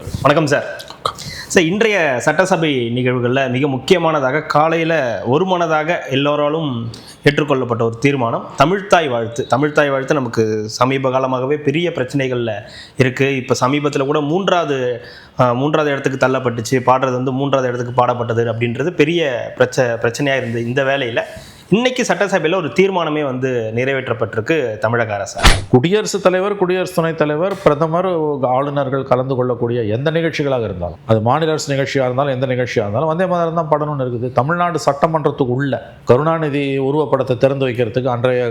வணக்கம் sir. Sir, இன்றைய சட்டசபை நிகழ்வுகளில் மிக முக்கியமானதாக காலையில் ஒருமனதாக எல்லோராலும் ஏற்றுக்கொள்ளப்பட்ட ஒரு தீர்மானம் தமிழ்த்தாய் வாழ்த்து. தமிழ்த்தாய் வாழ்த்து நமக்கு சமீப காலமாகவே பெரிய பிரச்சனைகளில் இருக்குது. இப்போ சமீபத்தில் கூட மூன்றாவது இடத்துக்கு தள்ளப்பட்டுச்சு. பாடுறது வந்து மூன்றாவது இடத்துக்கு பாடப்பட்டது அப்படின்றது பெரிய பிரச்சனையாக இருந்தது. இந்த வேளையில் இன்னைக்கு சட்டசபையில் ஒரு தீர்மானமே வந்து நிறைவேற்றப்பட்டிருக்கு தமிழக அரசு. குடியரசுத் தலைவர், குடியரசு துணைத் தலைவர், பிரதமர், ஆளுநர்கள் கலந்து கொள்ளக்கூடிய எந்த நிகழ்ச்சிகளாக இருந்தாலும், அது மாநில அரசு நிகழ்ச்சியாக இருந்தாலும் எந்த நிகழ்ச்சியாக இருந்தாலும் வந்தே மாதரம் தான் படணும்னு இருக்குது. தமிழ்நாடு சட்டமன்றத்துக்கு உள்ள கருணாநிதி உருவப்படத்தை திறந்து வைக்கிறதுக்கு அன்றைய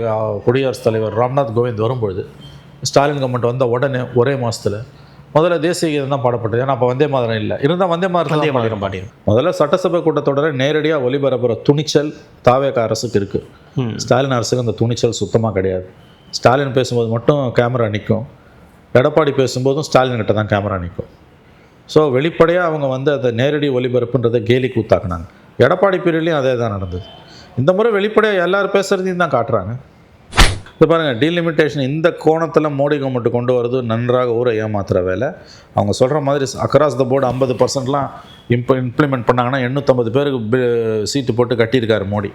குடியரசுத் தலைவர் ராம்நாத் கோவிந்த் வரும்பொழுது ஸ்டாலின் கவர்மெண்ட் வந்த உடனே ஒரே மாதத்தில் முதல்ல தேசிய கீதம் தான் பாடப்பட்டது. ஏன்னா அப்போ வந்தே மாதரம் இல்லை, இருந்தால் வந்தே மாதரம் பாடி முதல்ல சட்டசபை கூட்டத்தொடரை நேரடியாக ஒலிபரப்புற துணிச்சல் தாவேக அரசுக்கு இருக்குது. ஸ்டாலின் அரசுக்கு அந்த துணிச்சல் சுத்தமாக கிடையாது. ஸ்டாலின் பேசும்போது மட்டும் கேமரா நிற்கும், எடப்பாடி பேசும்போதும் ஸ்டாலின் கிட்ட தான் கேமரா நிற்கும். ஸோ வெளிப்படையாக அவங்க வந்து அதை நேரடி ஒலிபரப்புன்றதை கேலி கூத்தாக்குனாங்க. எடப்பாடி பீரியட்லேயும் அதே தான் நடந்தது. இந்த முறை வெளிப்படையாக எல்லாரும் பேசுகிறதையும் தான் காட்டுறாங்க. இப்போ பாருங்கள், டீலிமிட்டேஷன் இந்த கோணத்தில் மோடி கவர்மெண்ட் கொண்டு வரது நன்றாக ஊரை ஏமாத்துகிற வேலை. அவங்க சொல்கிற மாதிரி அக்ராஸ் த போர்டு 50%லாம் இம்ப்ளிமெண்ட் பண்ணாங்கன்னா 850 பேருக்கு சீட்டு போட்டு கட்டியிருக்காரு மோடி.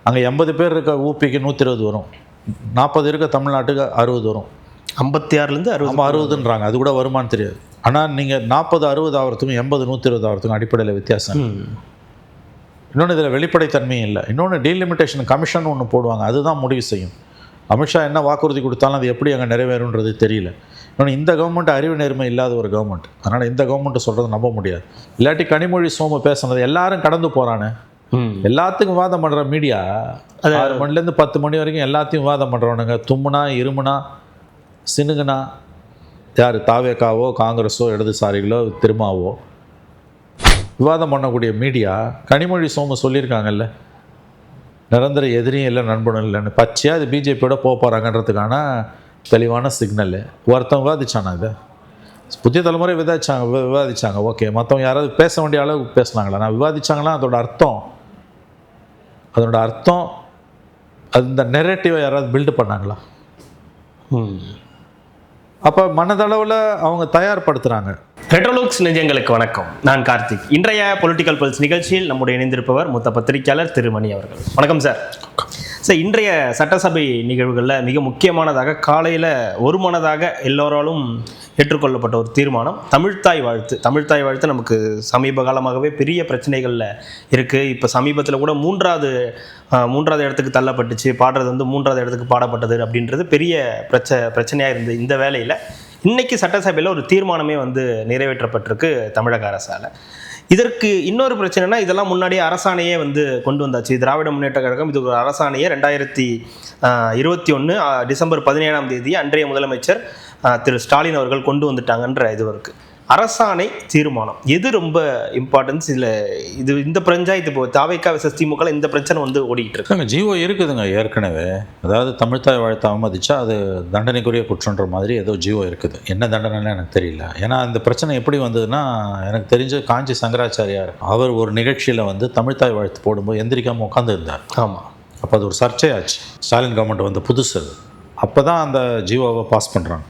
அங்கே 80 பேர் இருக்க ஊபிக்கு 120 வரும், 40 இருக்க தமிழ்நாட்டுக்கு 60 வரும். 56லேருந்து 60ன்றாங்க, அது கூட வருமானு தெரியாது. ஆனால் நீங்கள் 40-60 ஆகிறதுக்கும் 80-120 ஆகிறதுக்கும் அடிப்படையில் வித்தியாசம். இன்னொன்று இதில் வெளிப்படைத்தன்மையும் இல்லை. இன்னொன்று டீலிமிட்டேஷன் கமிஷன் ஒன்று போடுவாங்க, அதுதான் முடிவு செய்யும். அமித்ஷா என்ன வாக்குறுதி கொடுத்தாலும் அது எப்படி அங்கே நிறைவேறுன்றது தெரியல. இன்னொன்று இந்த கவர்மெண்ட் அறிவு நேர்மை இல்லாத ஒரு கவர்மெண்ட். அதனால் இந்த கவர்மெண்ட்டை சொல்கிறது நம்ப முடியாது. இல்லாட்டி கனிமொழி சோமு பேசுனது எல்லாரும் கடந்து போகிறானே, எல்லாத்துக்கும் விவாதம் பண்ணுற மீடியா 6 மணிலேருந்து 10 மணி வரைக்கும் எல்லாத்தையும் விவாதம் பண்ணுறவனுங்க. தும்முனா இருமுனா சினுகுனா யார் தாவேக்காவோ காங்கிரஸோ இடதுசாரிகளோ திருமாவோ விவாதம் பண்ணக்கூடிய மீடியா கனிமொழி சோமு சொல்லியிருக்காங்கல்ல, நிரந்தர எதிரியும் இல்லை நண்பனும் இல்லைன்னு. பச்சையாக அது பிஜேபியோட போகிறாங்கன்றதுக்கான தெளிவான சிக்னல். ஒருத்தன் விவாதிச்சானா, இதை புதிய தலைமுறை விவாதிச்சாங்க ஓகே. மற்றவங்க யாராவது பேச வேண்டிய அளவுக்கு பேசுனாங்களா? நான் விவாதிச்சாங்களா? அதோட அர்த்தம் அந்த நெரேட்டிவை யாராவது பில்டு பண்ணாங்களா? அப்போ மனதளவில் அவங்க தயார்படுத்துகிறாங்க. ரெட்ரோலுக்ஸ் நெஞ்சங்களுக்கு வணக்கம். நான் கார்த்திக். இன்றைய பொலிட்டிக்கல் பல்ஸ் நிகழ்ச்சியில் நம்முடைய இணைந்திருப்பவர் மூத்த பத்திரிகையாளர் திருமணி அவர்கள். வணக்கம் சார். சார், இன்றைய சட்டசபை நிகழ்வுகளில் மிக முக்கியமானதாக காலையில் ஒருமனதாக எல்லோராலும் ஏற்றுக்கொள்ளப்பட்ட ஒரு தீர்மானம் தமிழ்த்தாய் வாழ்த்து. தமிழ்த்தாய் வாழ்த்து நமக்கு சமீப காலமாகவே பெரிய பிரச்சனைகளில் இருக்குது. இப்போ சமீபத்தில் கூட மூன்றாவது இடத்துக்கு தள்ளப்பட்டுச்சு. பாடுறது வந்து மூன்றாவது இடத்துக்கு பாடப்பட்டது அப்படின்றது பெரிய பிரச்சனையாக இருந்தது. இந்த வேளையில் இன்னைக்கு சட்டசபையில் ஒரு தீர்மானமே வந்து நிறைவேற்றப்பட்டிருக்கு தமிழக அரசால். இதற்கு இன்னொரு பிரச்சனைனா, இதெல்லாம் முன்னாடியே அரசாணையே வந்து கொண்டு வந்தாச்சு. திராவிட முன்னேற்ற கழகம் இது ஒரு அரசாணையை 2021 டிசம்பர் 17ஆம் தேதி அன்றைய முதலமைச்சர் திரு ஸ்டாலின் அவர்கள் கொண்டு வந்துட்டாங்கன்ற இது இருக்குது. அரசாணை தீர்மானம் எது ரொம்ப இம்பார்ட்டன்ஸ் இதில்? இந்த பஞ்சாயத்து இப்போ தாவேக்கா வெர்சஸ் திமுக இந்த பிரச்சனை வந்து ஓடிக்கிட்டு இருக்காங்க. ஜீவோ இருக்குதுங்க ஏற்கனவே. அதாவது தமிழ்த்தாய் வாழ்த்தை அவமதிச்சா அது தண்டனைக்குரிய குற்றன்ற மாதிரி ஏதோ ஜீவோ இருக்குது. என்ன தண்டனைன்னு எனக்கு தெரியல. ஏன்னா அந்த பிரச்சனை எப்படி வந்ததுன்னா, எனக்கு தெரிஞ்ச காஞ்சி சங்கராச்சாரியார் அவர் ஒரு நிகழ்ச்சியில் வந்து தமிழ்த்தாய் வாழ்த்து போடும்போது எந்திரிக்காமல் உட்காந்து இருந்தார். ஆமாம். அப்போ அது ஒரு சர்ச்சையாச்சு. ஸ்டாலின் கவர்மெண்ட் வந்து புதுசு அப்போ தான் அந்த ஜீவோவை பாஸ் பண்ணுறாங்க.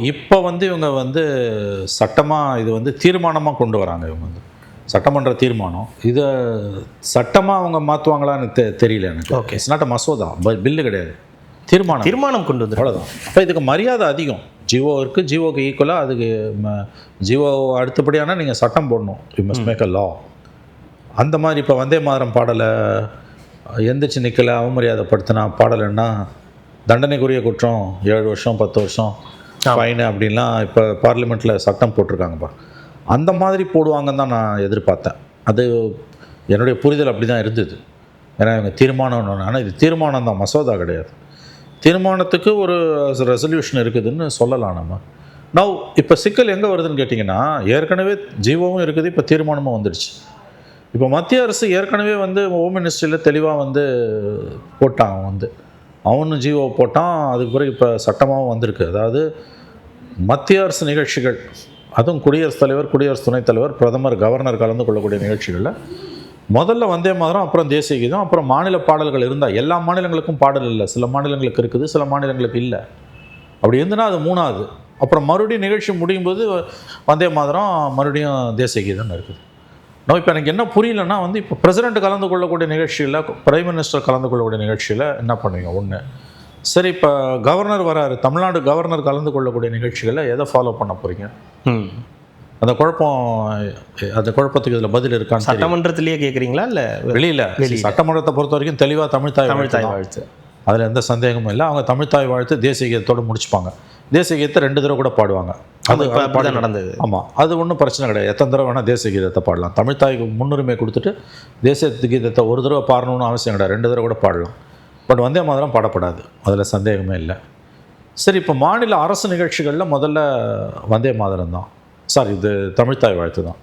இப்போ வந்து இவங்க வந்து சட்டமாக இது வந்து தீர்மானமாக கொண்டு வராங்க. இவங்க வந்து சட்டமன்ற தீர்மானம் இதை சட்டமாக அவங்க மாற்றுவாங்களான்னு தெரியல எனக்கு. ஓகே, இட்ஸ் நாட் அ மசோதா, பில்லு கிடையாது, தீர்மானம் கொண்டு வந்து அவ்வளோதான். அப்போ இதுக்கு மரியாதை அதிகம். ஜீவோ இருக்குது, ஜீவோக்கு ஈக்குவலாக அதுக்கு ஜீவோ அடுத்தபடியான நீங்கள் சட்டம் போடணும். யூ மஸ்ட் மேக் அ லா. அந்த மாதிரி இப்போ வந்தே மாதரம் பாடலை எந்திரிச்சு நிற்கலை, அவமரியாதைப்படுத்தினா பாடலைன்னா தண்டனைக்குரிய குற்றம் 7 வருஷம் 10 வருஷம் ஃபைனு அப்படின்லாம் இப்போ பார்லிமெண்ட்டில் சட்டம் போட்டிருக்காங்கப்பா. அந்த மாதிரி போடுவாங்கன்னு தான் நான் எதிர்பார்த்தேன். அது என்னுடைய புரிதல் அப்படி தான் இருந்தது. ஏன்னா இவங்க தீர்மானம், ஆனால் இது தீர்மானம் தான், மசோதா கிடையாது. தீர்மானத்துக்கு ஒரு ரெசல்யூஷன் இருக்குதுன்னு சொல்லலாம் நம்ம. இப்போ சிக்கல் எங்கே வருதுன்னு கேட்டிங்கன்னா, ஏற்கனவே ஜீவோவும் இருக்குது, இப்போ தீர்மானமும் வந்துடுச்சு. இப்போ மத்திய அரசு ஏற்கனவே வந்து ஹோம் மினிஸ்ட்ரியில் தெளிவாக வந்து போட்டான். வந்து அவனு ஜீவோ போட்டான். அதுக்கு பிறகு இப்போ சட்டமாகவும் வந்திருக்கு. அதாவது மத்திய அரசு நிகழ்ச்சிகள், அதுவும் குடியரசுத் தலைவர், குடியரசு துணைத் தலைவர், பிரதமர், கவர்னர் கலந்து கொள்ளக்கூடிய நிகழ்ச்சிகளில் முதல்ல வந்தே மாதரம், அப்புறம் தேசிய கீதம், அப்புறம் மாநில பாடல்கள் இருந்தால். எல்லா மாநிலங்களுக்கும் பாடல் இல்லை, சில மாநிலங்களுக்கு இருக்குது, சில மாநிலங்களுக்கு இல்லை. அப்படி இருந்துன்னா அது 3வது. அப்புறம் மறுபடியும் நிகழ்ச்சி முடியும் போது வந்தே மாதரம் மறுபடியும் தேசிய கீதம்னு இருக்குது. நான் இப்போ எனக்கு என்ன புரியலன்னா வந்து இப்போ பிரசிடெண்ட் கலந்து கொள்ளக்கூடிய நிகழ்ச்சியில், பிரைம் மினிஸ்டர் கலந்து கொள்ளக்கூடிய நிகழ்ச்சியில் என்ன பண்ணுவீங்க? ஒன்று சரி, இப்போ கவர்னர் வராரு, தமிழ்நாடு கவர்னர் கலந்து கொள்ளக்கூடிய நிகழ்ச்சிகளில் எதை ஃபாலோ பண்ண போகிறீங்க? அந்த குழப்பத்துக்கு இதில் பதில் இருக்கான்னு சட்டமன்றத்திலேயே கேட்குறீங்களா இல்லை வெளியில்? சட்டமன்றத்தை பொறுத்த வரைக்கும் தெளிவாக தமிழ்தாய் வாழ்த்து, அதில் எந்த சந்தேகமும் இல்லை. அவங்க தமிழ்தாய் வாழ்த்து தேசிய கீதத்தோடு முடிச்சுப்பாங்க. தேசிய கீதத்தை 2 தடவை கூட பாடுவாங்க. அது நடந்தது. ஆமாம், அது ஒன்றும் பிரச்சனை கிடையாது. எத்தனை தடவை வேணால் தேசிய கீதத்தை பாடலாம். தமிழ்தாய்க்கு முன்னுரிமை கொடுத்துட்டு தேசிய கீதத்தை ஒரு தடவை பாடணும்னு அவசியம் கிடையாது, 2 தடவை கூட பாடலாம். பட் வந்தே மாதரம் பாடப்படாது, அதில் சந்தேகமே இல்லை. சரி, இப்போ மாநில அரசு நிகழ்ச்சிகளில் முதல்ல வந்தே மாதரம் தான், சாரி இது தமிழ்தாய் வாழ்த்து தான்.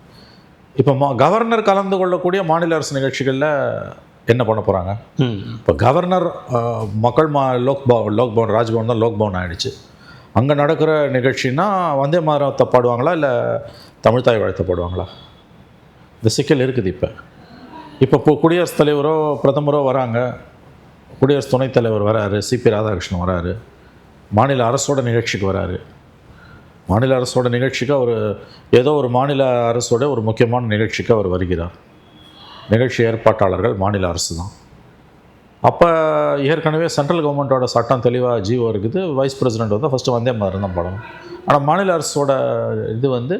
இப்போ கவர்னர் கலந்து கொள்ளக்கூடிய மாநில அரசு நிகழ்ச்சிகளில் என்ன பண்ண போகிறாங்க? இப்போ கவர்னர் லோக்பவன் ராஜ்பவன் தான் லோக்பவன் ஆகிடுச்சு. அங்கே நடக்கிற நிகழ்ச்சின்னா வந்தே மாதரத்தை பாடுவாங்களா இல்லை தமிழ்தாய் வாழ்த்தை பாடுவாங்களா? இந்த சிக்கல் இருக்குது. இப்போ குடியரசுத் தலைவரோ பிரதமரோ வராங்க, குடியரசு துணைத் தலைவர் வராரு, சிபி ராதாகிருஷ்ணன் வராரு, மாநில அரசோட நிகழ்ச்சிக்கு வராரு. மாநில அரசோட நிகழ்ச்சிக்கு அவர் ஏதோ ஒரு மாநில அரசோட ஒரு முக்கியமான நிகழ்ச்சிக்கு அவர் வருகிறார். நிகழ்ச்சி ஏற்பாட்டாளர்கள் மாநில அரசு தான். அப்போ ஏற்கனவே சென்ட்ரல் கவர்மெண்ட்டோட சட்டம் தெளிவாக ஜிஓ இருக்குது. வைஸ் பிரசிடெண்ட் வந்து ஃபஸ்ட்டு வந்தே மாதரம் தான் பாடணும். ஆனால் மாநில அரசோட இது வந்து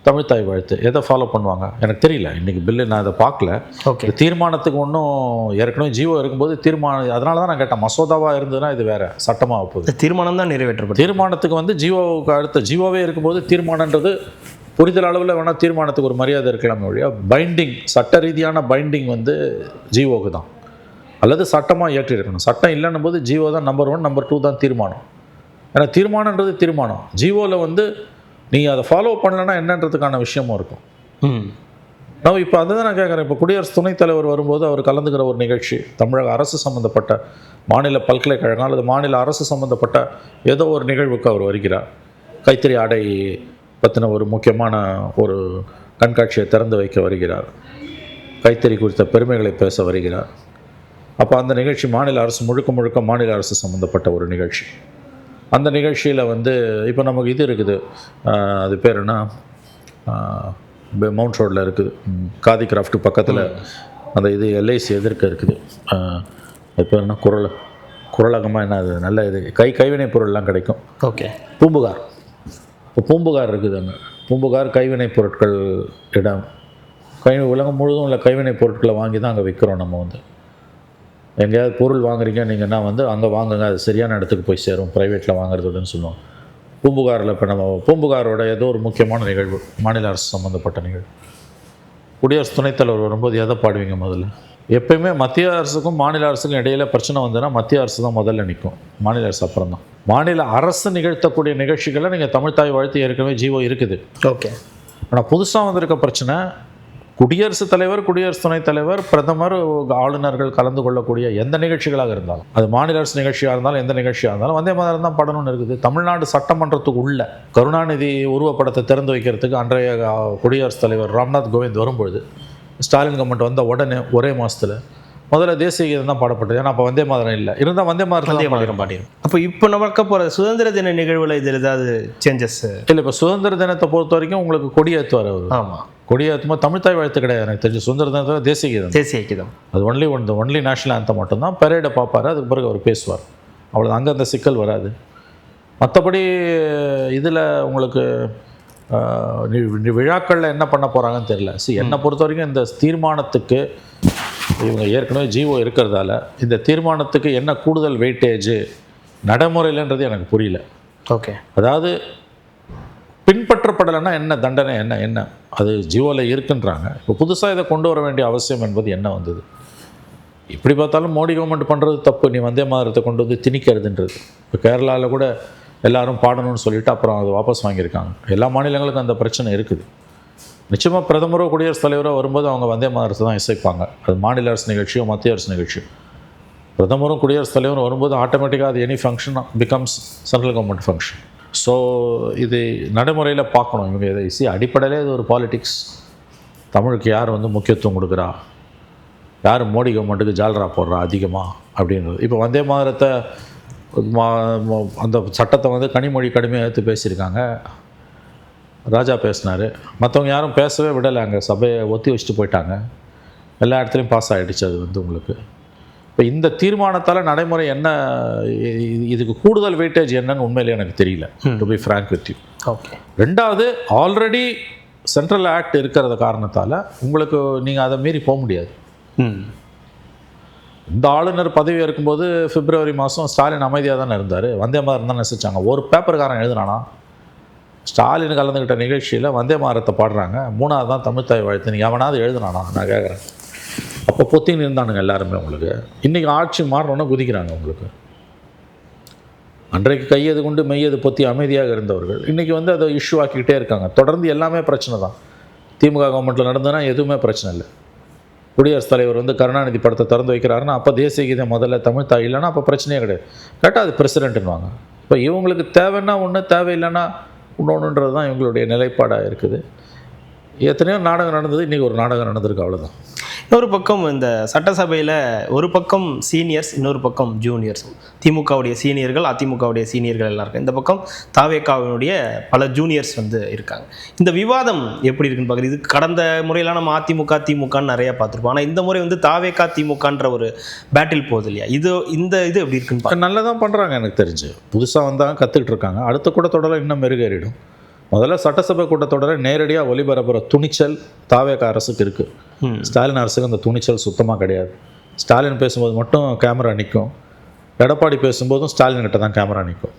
தமிழ்தாய் வாழ்த்து எதை ஃபாலோ பண்ணுவாங்க எனக்கு தெரியல. இன்றைக்கி பில்லு நான் இதை பார்க்கல. ஓகே, தீர்மானத்துக்கு ஒன்றும் ஏற்கனவே ஜிஓ இருக்கும்போது தீர்மானம், அதனால தான் நான் கேட்டேன். மசோதாவாக இருந்ததுன்னா இது வேறு, சட்டமாக போகுது. தீர்மானம் தான் நிறைவேற்றப்படும். தீர்மானத்துக்கு வந்து ஜிஓவுக்கு அடுத்த ஜிஓவே இருக்கும்போது தீர்மானன்றது புரிதல் அளவில் வேணால் தீர்மானத்துக்கு ஒரு மரியாதை இருக்கலாமே ஒழிய பைண்டிங், சட்ட ரீதியான பைண்டிங் வந்து ஜிஓவுக்கு தான், அல்லது சட்டமாக ஏற்றிருக்கணும். சட்டம் இல்லைன்னும் போது ஜிஓ தான் நம்பர் 1, நம்பர் 2 தான் தீர்மானம். ஏன்னா தீர்மானன்றது தீர்மானம். ஜிஓவில் வந்து நீங்கள் அதை ஃபாலோ பண்ணலைன்னா என்னன்றதுக்கான விஷயமும் இருக்கும். நான் இப்போ அதை தான் நான் கேட்குறேன். இப்போ குடியரசு துணைத் தலைவர் வரும்போது அவர் கலந்துக்கிற ஒரு நிகழ்ச்சி, தமிழக அரசு சம்மந்தப்பட்ட மாநில பல்கலைக்கழகம் அல்லது மாநில அரசு சம்மந்தப்பட்ட ஏதோ ஒரு நிகழ்வுக்கு அவர் வருகிறார். கைத்தறி ஆடை பற்றின ஒரு முக்கியமான ஒரு கண்காட்சியை திறந்து வைக்க வருகிறார். கைத்தறி குறித்த பெருமைகளை பேச வருகிறார். அப்போ அந்த நிகழ்ச்சி மாநில அரசு முழுக்க மாநில அரசு சம்மந்தப்பட்ட ஒரு நிகழ்ச்சி. அந்த நிகழ்ச்சியில் வந்து இப்போ நமக்கு இது இருக்குது, அது பேர் என்ன, மவுண்ட் ரோடில் இருக்குது, காதி கிராஃப்ட் பக்கத்தில் அந்த இது எல்ஐசி எதிர்க்க இருக்குது. அது பேர் என்ன, குரலகமாக என்ன, அது நல்ல இது கைவினை பொருள்லாம் கிடைக்கும். ஓகே, பூம்புகார். இப்போ பூம்புகார் இருக்குது. அங்கே பூம்புகார் கைவினை பொருட்கள் இடம். உலகம் முழுதும் உள்ள கைவினை பொருட்களை வாங்கி தான் அங்கே விற்கிறோம். நம்ம வந்து எங்கேயாவது பொருள் வாங்குறீங்க நீங்கன்னா வந்து அங்கே வாங்குங்க, அது சரியான இடத்துக்கு போய் சேரும், ப்ரைவேட்டில் வாங்குறதுன்னு சொல்லுவோம். பூம்புகாரில் இப்போ நம்ம பூம்புகாரோட ஏதோ ஒரு முக்கியமான நிகழ்வு, மாநில அரசு சம்மந்தப்பட்ட நிகழ்வு, குடியரசு துணைத் தலைவர் வரும்போது எதை பாடுவீங்க முதல்ல? எப்பயுமே மத்திய அரசுக்கும் மாநில அரசுக்கும் இடையில பிரச்சனை வந்ததுன்னா மத்திய அரசு தான் முதல்ல நிற்கும், மாநில அரசு அப்புறம் தான். மாநில அரசு நிகழ்த்தக்கூடிய நிகழ்ச்சிகளை நீங்கள் தமிழ்தாய் வாழ்த்து ஏற்கனவே ஜிஓ இருக்குது. ஓகே, ஆனால் புதுசாக வந்திருக்க பிரச்சனை, குடியரசுத் தலைவர், குடியரசு துணைத் தலைவர், பிரதமர், ஆளுநர்கள் கலந்து கொள்ளக்கூடிய எந்த நிகழ்ச்சிகளாக இருந்தாலும், அது மாநில அரசு நிகழ்ச்சியாக இருந்தாலும் எந்த நிகழ்ச்சியாக இருந்தாலும் வந்தே மாதரம் தான் பாடணும்னு இருக்குது. தமிழ்நாடு சட்டமன்றத்துக்கு உள்ள கருணாநிதி உருவப்படத்தை திறந்து வைக்கிறதுக்கு அன்றைய குடியரசுத் தலைவர் ராம்நாத் கோவிந்த் வரும்பொழுது ஸ்டாலின் கவர்மெண்ட் வந்த உடனே ஒரே மாதத்தில் முதல்ல தேசிய கீதம் தான் பாடப்பட்டது. ஏன்னா அப்போ வந்தே மாதரம் இல்லை, இருந்தால் வந்தே மாதரம் பாடிடும். அப்போ இப்போ நடக்க போகிற சுதந்திர தின நிகழ்வில் இதில் ஏதாவது சேஞ்சஸ் இல்லை? இப்போ சுதந்திர தினத்தை பொறுத்த வரைக்கும் உங்களுக்கு கொடியேற்றுவார் அவர். ஆமாம், கொடியேற்றும்போது தமிழ்தாய் வாழ்த்து கிடையாது. எனக்கு தெரிஞ்சு சுதந்திர தினத்தில் தேசிய கீதம் அது ஒன்லி நேஷனல் ஆந்தம் மட்டும்தான். பரேடை பார்ப்பார், அதுக்கு பிறகு அவர் பேசுவார், அவ்வளோ. அங்கே அந்த சிக்கல் வராது. மற்றபடி இதில் உங்களுக்கு விழாக்களில் என்ன பண்ண போகிறாங்கன்னு தெரியல. என்னை பொறுத்த வரைக்கும் இந்த தீர்மானத்துக்கு இவங்க ஏற்கனவே ஜிஓ இருக்கிறதால இந்த தீர்மானத்துக்கு என்ன கூடுதல் வெயிட்டேஜ் நடைமுறையிலன்றது எனக்கு புரியல. ஓகே, அதாவது பின்பற்றப்படலைன்னா என்ன தண்டனை, என்ன அது ஜிஓவில் இருக்குன்றாங்க. இப்போ புதுசாக இதை கொண்டு வர வேண்டிய அவசியம் என்பது என்ன வந்தது? இப்படி பார்த்தாலும் மோடி கவர்மெண்ட் பண்ணுறது தப்பு. நீ வந்தே மாதரத்தை கொண்டு வந்து திணிக்கிறதுன்றது. இப்போ கேரளாவில் கூட எல்லாரும் பாடணும்னு சொல்லிவிட்டு அப்புறம் அதை வாபஸ் வாங்கியிருக்காங்க. எல்லா மாநிலங்களுக்கும் அந்த பிரச்சனை இருக்குது. நிச்சயமாக பிரதமரோ குடியரசுத் தலைவரோ வரும்போது அவங்க வந்தே மாதரத்தை தான் இசைப்பாங்க. அது மாநில அரசு நிகழ்ச்சியோ மத்திய அரசு நிகழ்ச்சியோ. பிரதமரும் குடியரசுத் தலைவரும் வரும்போது ஆட்டோமேட்டிக்காக அது any function becomes central government function. So இது நடைமுறையில் பார்க்கணும். இவங்க இதை அடிப்படையிலே இது ஒரு பாலிட்டிக்ஸ். தமிழுக்கு யார் வந்து முக்கியத்துவம் கொடுக்குறா, யார் மோடி கவர்மெண்ட்டுக்கு ஜால்ரா போடுறா அதிகமாக அப்படின்றது. இப்போ வந்தே மாதரத்தை அந்த சட்டத்தை வந்து கனிமொழி கடுமையாக எடுத்து பேசியிருக்காங்க. ராஜா பேசினார். மற்றவங்க யாரும் பேசவே விடலை. அங்கே சபையை ஒத்தி வச்சுட்டு போயிட்டாங்க. எல்லா இடத்துலையும் பாஸ் ஆகிடுச்சு. அது வந்து உங்களுக்கு இப்போ இந்த தீர்மானத்தால் நடைமுறை என்ன, இதுக்கு கூடுதல் வெயிட்டேஜ் என்னன்னு உண்மையிலே எனக்கு தெரியல, to be frank with you. Okay. ரெண்டாவது, ஆல்ரெடி சென்ட்ரல் ஆக்ட் இருக்கிறத காரணத்தால் உங்களுக்கு நீங்கள் அதை மீறி போக முடியாது. இந்த ஆளுநர் பதவி இருக்கும்போது பிப்ரவரி மாதம் ஸ்டாலின் அமைதியாக தானே இருந்தார். வந்தே மாதம் தான் நெசிச்சாங்க. ஒரு பேப்பர்காரன் எழுதுனானா? ஸ்டாலின் கலந்துக்கிட்ட நிகழ்ச்சியில் வந்தே மாதத்தை பாடுறாங்க. 3வது தான் தமிழ்த்தாய் வாழ்த்து. நீங்கள் எவனாவது எழுதுனானா? நான் கேட்குறேன். அப்போ பொத்தின்னு இருந்தானுங்க எல்லாருமே. உங்களுக்கு இன்றைக்கி ஆட்சி மாறணுன்னு குதிக்கிறாங்க. உங்களுக்கு அன்றைக்கு கையது கொண்டு மெய்யது பொத்தி அமைதியாக இருந்தவர்கள் இன்றைக்கி வந்து அதை இஷ்யூ ஆக்கிக்கிட்டே இருக்காங்க. தொடர்ந்து எல்லாமே பிரச்சனை தான். திமுக கவர்மெண்ட்டில் நடந்ததுன்னா எதுவுமே பிரச்சனை இல்லை. குடியரசுத் தலைவர் வந்து கருணாநிதி படத்தை திறந்து வைக்கிறாருன்னா அப்போ தேசிய கீதை முதல்ல தமிழ்த்தாய் இல்லைன்னா அப்போ பிரச்சனையே கிடையாது. கேட்டால் அது பிரசிடென்ட்னுவாங்க. இப்போ இவங்களுக்கு தேவைன்னா ஒன்று, தேவையில்லைன்னா இன்னொன்றுன்றது தான் இவங்களுடைய நிலைப்பாடாக இருக்குது. எத்தனையோ நாடகம் நடந்தது, இன்றைக்கி ஒரு நாடகம் நடந்திருக்கு, அவ்வளோதான். ஒரு பக்கம் இந்த சட்டசபையில் ஒரு பக்கம் சீனியர்ஸ், இன்னொரு பக்கம் ஜூனியர்ஸ். திமுகவுடைய சீனியர்கள், அதிமுகவுடைய சீனியர்கள் எல்லாம் இருக்காங்க. இந்த பக்கம் தாவேகாவினுடைய பல ஜூனியர்ஸ் வந்து இருக்காங்க. இந்த விவாதம் எப்படி இருக்குன்னு பார்க்குறது. இது கடந்த முறையெல்லாம் நம்ம அதிமுக திமுகன்னு நிறையா பார்த்துருப்போம். ஆனால் இந்த முறை வந்து தாவேகா திமுகன்ற ஒரு பேட்டில் போகுது இல்லையா? இது எப்படி இருக்குன்னு நல்லா தான் பண்ணுறாங்க. எனக்கு தெரிஞ்சு புதுசாக வந்தாங்க, கற்றுக்கிட்டு இருக்காங்க. அடுத்த கூட்டத்தொடரில் இன்னும் மெருகேறிடும். முதல்ல சட்டசபை கூட்டத்தொடரை நேரடியாக ஒளிபரப்புகிற துணிச்சல் தாவேகா அரசுக்கு இருக்குது. ஸ்டாலின் அரசுக்கு அந்த துணிச்சல் சுத்தமாக கிடையாது. ஸ்டாலின் பேசும்போது மட்டும் கேமரா நிற்கும். எடப்பாடி பேசும்போதும் ஸ்டாலின் கிட்ட தான் கேமரா நிற்கும்.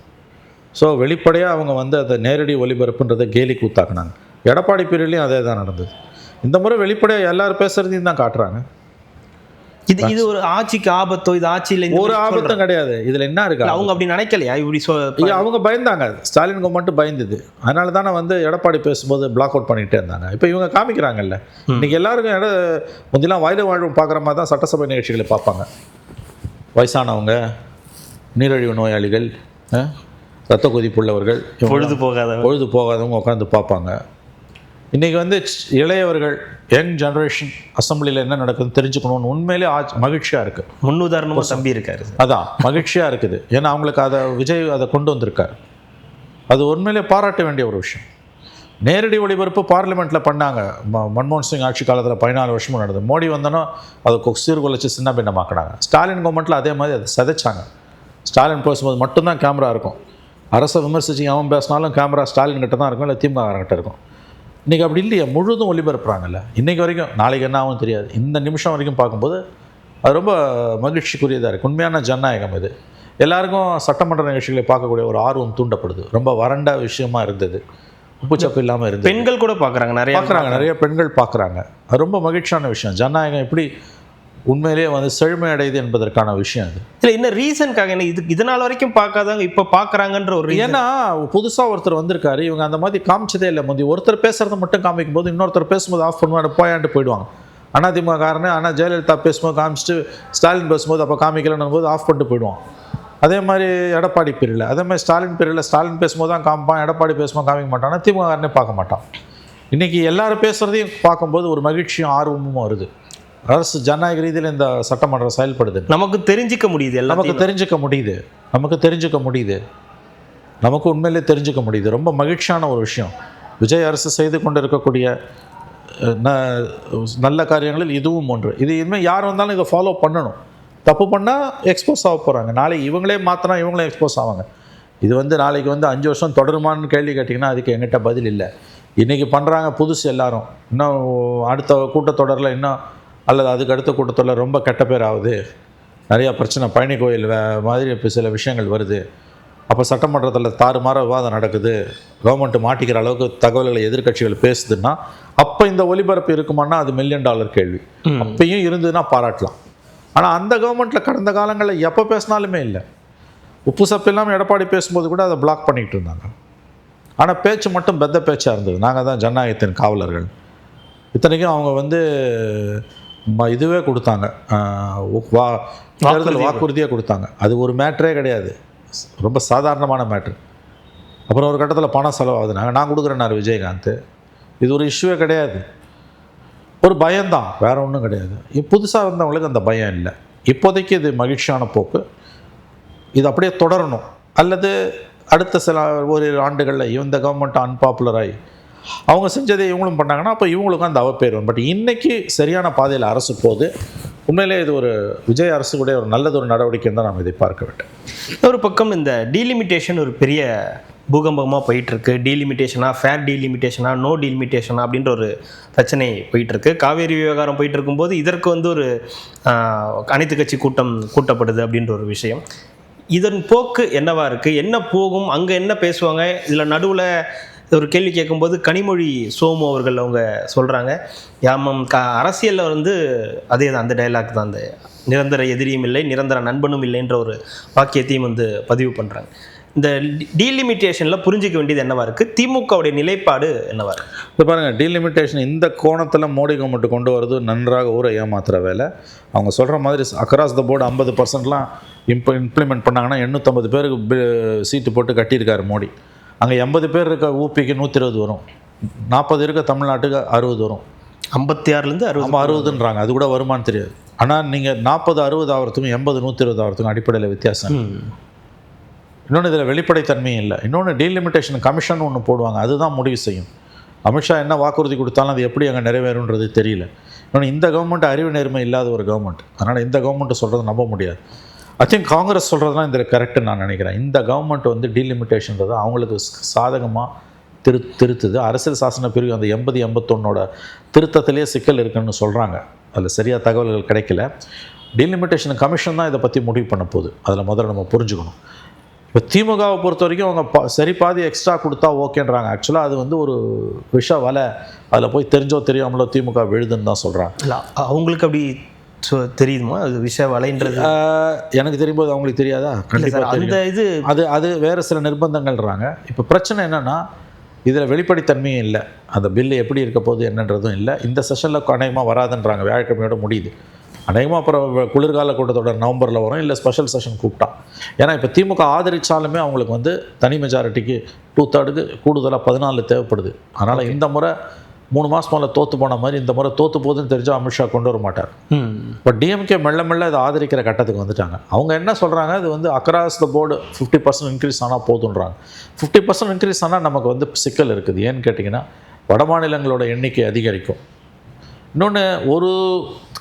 ஸோ வெளிப்படையாக அவங்க வந்து அதை நேரடி ஒளிபரப்புன்றதை கேலி கூத்தாக்குனாங்க. எடப்பாடி பீரியட்லேயும் அதே தான் நடந்தது. இந்த முறை வெளிப்படையாக எல்லாரும் பேசுகிறதையும் தான் காட்டுறாங்க. இது ஒரு ஆட்சிக்கு ஆபத்தோ? இது ஆட்சியில் ஒரு ஆபத்தும் கிடையாது. இதில் என்ன இருக்கு? அவங்க அப்படி நினைக்கலையா? இப்படி அவங்க பயந்தாங்க. ஸ்டாலின் கவர்மெண்ட் பயந்தது. அதனால தானே வந்து எடப்பாடி பேசும்போது பிளாக் அவுட் பண்ணிகிட்டே இருந்தாங்க. இப்போ இவங்க காமிக்கிறாங்கல்ல. இன்றைக்கி எல்லாருக்கும் முந்திலாம் வயது வாழ்வு பார்க்குற மாதிரி தான் சட்டசபை நிகழ்ச்சிகளை பார்ப்பாங்க. வயசானவங்க, நீரிழிவு நோயாளிகள், ரத்த கொதிப்புள்ளவர்கள், பொழுது போகாதவங்க உட்காந்து பார்ப்பாங்க. இன்றைக்கி வந்து இளையவர்கள், யங் ஜென்ரேஷன் அசம்பிளியில் என்ன நடக்குதுன்னு தெரிஞ்சுக்கணும்னு உண்மையிலே மகிழ்ச்சியாக இருக்குது. முன்னுதாரணமாக தம்பி இருக்காரு. அதான் மகிழ்ச்சியாக இருக்குது. ஏன்னா அவங்களுக்கு அதை விஜய் அதை கொண்டு வந்திருக்கார். அது உண்மையிலே பாராட்ட வேண்டிய ஒரு விஷயம். நேரடி ஒளிபரப்பு பார்லிமெண்ட்டில் பண்ணாங்க. மன்மோகன் சிங் ஆட்சி காலத்தில் 14 வருஷமும் நடந்தது. மோடி வந்தோன்னா அதை சீர்குலைச்சி சின்ன பின்னமாக்கினாங்க. ஸ்டாலின் கவர்மெண்ட்டில் அதே மாதிரி அதை சிதைச்சாங்க. ஸ்டாலின் பேசும்போது மட்டும்தான் கேமரா இருக்கும். அரசை விமர்சித்து அவன் பேசினாலும் கேமரா ஸ்டாலின் கிட்ட தான் இருக்கும், இல்லை திமுக கிட்ட இருக்கும். இன்றைக்கி அப்படி இல்லையா? முழுதும் ஒளிபரப்புறாங்கல்ல. இன்றைக்கி வரைக்கும், நாளைக்கு என்ன ஆகும் தெரியாது. இந்த நிமிஷம் வரைக்கும் பார்க்கும்போது அது ரொம்ப மகிழ்ச்சிக்குரியதாக இருக்குது. உண்மையான ஜனநாயகம் இது. எல்லாருக்கும் சட்டமன்ற நிகழ்ச்சிகளை பார்க்கக்கூடிய ஒரு ஆர்வம் தூண்டப்படுது. ரொம்ப வறண்ட விஷயமா இருந்தது, உப்புச்சப்பு இல்லாமல் இருந்தது. பெண்கள் கூட பார்க்குறாங்க, நிறைய பெண்கள் பார்க்குறாங்க. அது ரொம்ப மகிழ்ச்சியான விஷயம். ஜனநாயகம் எப்படி உண்மையிலேயே வந்து செழுமை அடையுது என்பதற்கான விஷயம் அது. இல்லை, இன்னும் ரீசனுக்காக என்ன இதனால் வரைக்கும் பார்க்காதவங்க இப்போ பார்க்குறாங்கன்ற ஒரு. ஏன்னா புதுசாக ஒருத்தர் வந்திருக்காரு. இவங்க அந்த மாதிரி காமிச்சதே இல்லை. முந்தி ஒருத்தர் பேசுகிறத மட்டும் காமிக்கும் போது இன்னொருத்தர் பேசும்போது ஆஃப் பண்ணுவாங்க, போயாண்டு போயிடுவாங்க. அதிமுக காரனே ஆனால் ஜெயலலிதா பேசும்போது காமிச்சிட்டு ஸ்டாலின் பேசும்போது அப்போ காமிக்கலன்னு போது ஆஃப் பண்ணிட்டு போயிடுவான். அதே மாதிரி எடப்பாடி பீரியடில், அதே மாதிரி ஸ்டாலின் பீரியடில் ஸ்டாலின் பேசும்போது தான் காமிப்பான், எடப்பாடி பேசும்போது காமிக்க மாட்டான், திமுக காரனே பார்க்க மாட்டான். இன்றைக்கி எல்லாரும் பேசுகிறதையும் பார்க்கும்போது ஒரு மகிழ்ச்சியும் ஆர்வமும் வருது. அரசு ஜனநாயக ரீதியில் இந்த சட்டமன்றம் செயல்படுது. நமக்கு தெரிஞ்சிக்க முடியுது, நமக்கு தெரிஞ்சுக்க முடியுது. நமக்கு உண்மையிலே தெரிஞ்சுக்க முடியுது. ரொம்ப மகிழ்ச்சியான ஒரு விஷயம். விஜய் அரசு செய்து கொண்டு இருக்கக்கூடிய நல்ல காரியங்களில் இதுவும் ஒன்று. இது இனிமேல் யார் வந்தாலும் இதை ஃபாலோ பண்ணணும். தப்பு பண்ணால் எக்ஸ்போஸ் ஆக போகிறாங்க. நாளைக்கு இவங்களே மாற்றினா இவங்களே எக்ஸ்போஸ் ஆவாங்க. இது வந்து நாளைக்கு வந்து 5 வருஷம் தொடருமான்னு கேள்வி கேட்டிங்கன்னா அதுக்கு எங்கிட்ட பதில் இல்லை. இன்றைக்கி பண்ணுறாங்க புதுசு எல்லாரும். இன்னும் அடுத்த கூட்டத்தொடரில் இன்னும், அல்லது அதுக்கு அடுத்த கூட்டத்தில் ரொம்ப கெட்ட பேர் ஆகுது, நிறையா பிரச்சனை, பழனி கோயில் மாதிரி இப்போ சில விஷயங்கள் வருது. அப்போ சட்டமன்றத்தில் தாறுமாற விவாதம் நடக்குது, கவர்மெண்ட் மாட்டிக்கிற அளவுக்கு தகவல்களை எதிர்க்கட்சிகள் பேசுதுன்னா அப்போ இந்த ஒலிபரப்பு இருக்குமானா அது $1 மில்லியன் கேள்வி. அப்பயும் இருந்ததுன்னா பாராட்டலாம். ஆனால் அந்த கவர்மெண்ட்டில் கடந்த காலங்களில் எப்போ பேசினாலுமே இல்லை. உப்பு சப்பு இல்லாமல் எடப்பாடி பேசும்போது கூட அதை பிளாக் பண்ணிகிட்டு இருந்தாங்க. ஆனால் பேச்சு மட்டும் பெத்த பேச்சாக இருந்தது. நாங்கள் தான் ஜனநாயகத்தின் காவலர்கள். இத்தனைக்கும் அவங்க வந்து இதுவே கொடுத்தாங்க, தேர்தல் வாக்குறுதியே கொடுத்தாங்க. அது ஒரு மேட்ரே கிடையாது, ரொம்ப சாதாரணமான மேட்ரு. அப்புறம் ஒரு கட்டத்தில் பணம் செலவாகுதுனாங்க, நான் கொடுக்குறேன்னாரு விஜயகாந்த். இது ஒரு இஷ்யூவே கிடையாது. ஒரு பயம்தான், வேறு ஒன்றும் கிடையாது. புதுசாக இருந்தவங்களுக்கு அந்த பயம் இல்லை. இப்போதைக்கு இது மகிழ்ச்சியான போக்கு. இது அப்படியே தொடரணும், அல்லது அடுத்த சில ஒரு ஆண்டுகளில் இந்த கவர்மெண்ட் அன்பாப்புலராகி அவங்க செஞ்சதை இவங்களும் பண்ணாங்கன்னா அப்போ இவங்களுக்கும் அந்த அவப்பேர் வரும். பட் இன்றைக்கி சரியான பாதையில் அரசு போகுது. உண்மையிலே இது ஒரு விஜய் அரசு கூட ஒரு நல்லதொரு நடவடிக்கைன்னு தான் நாம் இதை பார்க்க வேண்டும். ஒரு பக்கம் இந்த டீலிமிட்டேஷன் ஒரு பெரிய பூகம்பமாக போயிட்டுருக்கு. டீலிமிட்டேஷனா, ஃபேர் டீலிமிட்டேஷனா, நோ டீலிமிட்டேஷனா அப்படின்ற ஒரு பிரச்சனை போயிட்டுருக்கு. காவேரி விவகாரம் போயிட்டு இருக்கும்போது இதற்கு வந்து ஒரு அனைத்து கட்சி கூட்டம் கூட்டப்படுது அப்படின்ற ஒரு விஷயம். இதன் போக்கு என்னவா இருக்குது, என்ன போகும், அங்கே என்ன பேசுவாங்க? இதில் நடுவில் ஒரு கேள்வி கேட்கும்போது கனிமொழி சோமு அவர்கள் அவங்க சொல்கிறாங்க, யாமம் அரசியலில் வந்து அதே தான், அந்த டைலாக் தான், அந்த நிரந்தர எதிரியும் இல்லை நிரந்தர நண்பனும் இல்லைன்ற ஒரு வாக்கியத்தையும் வந்து பதிவு பண்ணுறாங்க. இந்த டீலிமிட்டேஷனில் புரிஞ்சிக்க வேண்டியது என்னவா இருக்குது, திமுகவுடைய நிலைப்பாடு என்னவா இருக்குது? இப்போ பாருங்கள், டீலிமிட்டேஷன் இந்த கோணத்தில் மோடி கவர்மெண்ட் கொண்டு வரது நன்றாக ஊரை ஏமாத்துகிற வேலை. அவங்க சொல்கிற மாதிரி அக்ராஸ் த போர்டு 50%லாம் இம்ப்ளிமெண்ட் பண்ணாங்கன்னா 850 பேருக்கு சீட்டு போட்டு கட்டியிருக்காரு மோடி. அங்கே 80 பேர் இருக்க ஊபிக்கு 120 வரும், 40 இருக்க தமிழ்நாட்டுக்கு 60 வரும். 56லேருந்து 60ன்றாங்க, அது கூட வருமானு தெரியாது. ஆனால் நீங்கள் 40-60 ஆகிறதுக்கும் 80-120 ஆகிறதுக்கும் அடிப்படையில் வித்தியாசம். இன்னொன்று இதில் வெளிப்படைத்தன்மையும் இல்லை. இன்னொன்று டீலிமிட்டேஷன் கமிஷன் ஒன்று போடுவாங்க, அதுதான் முடிவு செய்யும். அமித்ஷா என்ன வாக்குறுதி கொடுத்தாலும் அது எப்படி அங்கே நிறைவேறுன்றது தெரியல. இன்னொன்று இந்த கவர்மெண்ட் அறிவு நேர்மை இல்லாத ஒரு கவர்மெண்ட், அதனால் இந்த கவர்மெண்ட்டு சொல்கிறத நம்ப முடியாது. ஐ திங்க் காங்கிரஸ் சொல்கிறதுலாம் இதில் கரெக்டுன்னு நான் நினைக்கிறேன். இந்த கவர்மெண்ட் வந்து டீலிமிட்டேஷன்றது அவங்களுக்கு சாதகமாக திருத்துது. அரசியல் சாசன பிரிவு அந்த 80-81 திருத்தத்திலே சிக்கல் இருக்குன்னு சொல்கிறாங்க. அதில் சரியாக தகவல்கள் கிடைக்கல. டீலிமிட்டேஷன் கமிஷன் தான் இதை பற்றி முடிவு பண்ண போகுது. அதில் முதல்ல நம்ம புரிஞ்சுக்கணும். இப்போ திமுகவை பொறுத்த வரைக்கும் அவங்க சரி பாதி எக்ஸ்ட்ரா கொடுத்தா ஓகேன்றாங்க. ஆக்சுவலாக அது வந்து ஒரு விஷ வலை, அதில் போய் தெரிஞ்சோ தெரியாமலோ திமுக விழுதுன்னு தான் சொல்கிறாங்க. இல்லை அவங்களுக்கு அப்படி தெரியுமா அது விஷ வலைன்றது? எனக்கு தெரியும்போது அவங்களுக்கு தெரியாதா? கண்டிப்பாக அந்த இது அது வேறு சில நிர்பந்தங்கள்றாங்க. இப்போ பிரச்சனை என்னென்னா இதில் வெளிப்படைத்தன்மையும் இல்லை. அந்த பில்லு எப்படி இருக்க போகுது என்னன்றதும் இல்லை. இந்த செஷனில் அநேகமாக வராதுன்றாங்க, வியாழக்கிழமையோட முடியுது. அநேகமாக அப்புறம் குளிர்கால கூட்டத்தொடர் நவம்பரில் வரும், இல்லை ஸ்பெஷல் செஷன் கூப்பிட்டான். ஏன்னா இப்போ திமுக ஆதரித்தாலுமே அவங்களுக்கு வந்து தனி மெஜாரிட்டிக்கு 2/3 கூடுதலாக 14 தேவைப்படுது. அதனால் இந்த முறை 3 மாதம் மேலே தோற்று போன மாதிரி இந்த முறை தோற்று போகுதுன்னு தெரிஞ்சால் அமித்ஷா கொண்டு வர மாட்டார். பட் டிஎம்கே மெல்ல மெல்ல இதை ஆதரிக்கிற கட்டத்துக்கு வந்துட்டாங்க. அவங்க என்ன சொல்கிறாங்க, இது வந்து அக்ராஸ் த போர்டு 50% இன்க்ரீஸ் ஆனால் போதுன்றாங்க. 50% இன்க்ரீஸ் ஆனால் நமக்கு வந்து சிக்கல் இருக்குது. ஏன்னு கேட்டிங்கன்னா வட மாநிலங்களோட எண்ணிக்கை அதிகரிக்கும். இன்னொன்று ஒரு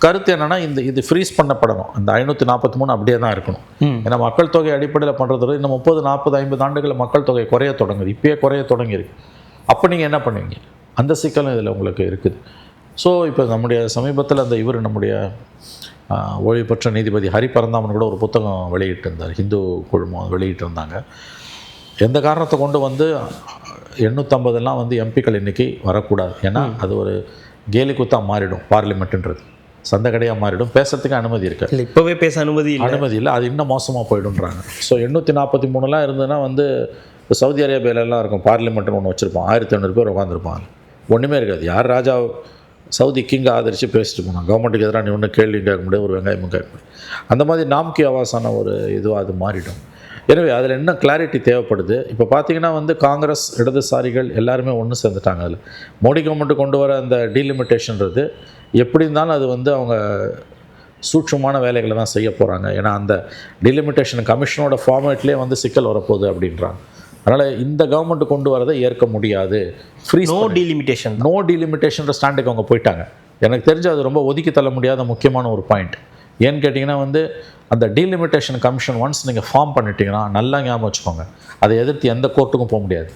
கருத்து என்னென்னா இது ஃப்ரீஸ் பண்ணப்படணும். இந்த 543 அப்படியே தான் இருக்கணும். ஏன்னா மக்கள் தொகை அடிப்படையில் பண்ணுறது இன்னும் 30, 40, 50 ஆண்டுகளில் மக்கள் தொகை குறைய தொடங்குது. இப்போயே குறைய தொடங்கியிருக்கு. அப்போ நீங்கள் என்ன பண்ணுவீங்க? அந்த சிக்கலும் இதில் உங்களுக்கு இருக்குது. ஸோ இப்போ நம்முடைய சமீபத்தில் அந்த நம்முடைய ஓய்வு பெற்ற நீதிபதி ஹரி பரந்தாமன் கூட ஒரு புத்தகம் வெளியிட்டிருந்தார், ஹிந்து குழுமம் வெளியிட்டிருந்தாங்க. எந்த காரணத்தை கொண்டு வந்து 850 வந்து எம்பிக்கள் எண்ணிக்கை வரக்கூடாது. ஏன்னா அது ஒரு கேலி குத்தா மாறிடும், பார்லிமெண்ட்டுன்றது சந்த கடையாக மாறிடும். பேசுறதுக்கு அனுமதி இருக்குது, இல்லை இப்போவே பேச அனுமதி இல்லை. அது இன்னும் மோசமாக போய்டுன்றாங்க. ஸோ 843 இருந்ததுன்னா வந்து இப்போ சவுதி அரேபியாவிலலாம் இருக்கும், பார்லிமெண்ட்டுன்னு ஒன்று வச்சுருப்பான், 1500 பேர் உட்காந்துருப்பாங்க, ஒன்றுமே இருக்காது. யார் ராஜா சவுதி கிங்கை ஆதரித்து பேசிட்டு போனாங்க, கவர்மெண்ட்டுக்கு எதிராக நீ ஒன்றும் கேள்வி கேட்க முடியாது, ஒரு வெங்காயமும் கேட்க முடியாது. அந்த மாதிரி நாம்கி ஆவாசான ஒரு இதுவாக அது மாறிடும். எனவே அதில் இன்னும் கிளாரிட்டி தேவைப்படுது. இப்போ பார்த்தீங்கன்னா வந்து காங்கிரஸ் இடதுசாரிகள் எல்லாருமே ஒன்று சேர்ந்துட்டாங்க. அதில் மோடி கவர்மெண்ட்டு கொண்டு வர அந்த டீலிமிட்டேஷன்றது எப்படி இருந்தாலும் அது வந்து அவங்க சூட்சமான வேலைகளை தான் செய்ய போகிறாங்க. ஏன்னா அந்த டீலிமிட்டேஷன் கமிஷனோட ஃபார்மேட்லேயே வந்து சிக்கல் வரப்போகுது அப்படின்றாங்க. அதனால் இந்த கவர்மெண்ட் கொண்டு வரதை ஏற்க முடியாது. நோ டீலிமிட்டேஷன் ஸ்டாண்டுக்கு அவங்க போயிட்டாங்க. எனக்கு தெரிஞ்சு அது ரொம்ப ஒதுக்கி தள்ள முடியாத முக்கியமான ஒரு பாயிண்ட். ஏன்னு கேட்டிங்கன்னா வந்து அந்த டீலிமிட்டேஷன் கமிஷன் ஒன்ஸ் நீங்கள் ஃபார்ம் பண்ணிட்டீங்கன்னா நல்லா ஞாபகம் வச்சுக்கோங்க, அதை எதிர்த்து எந்த கோர்ட்டுக்கும் போக முடியாது.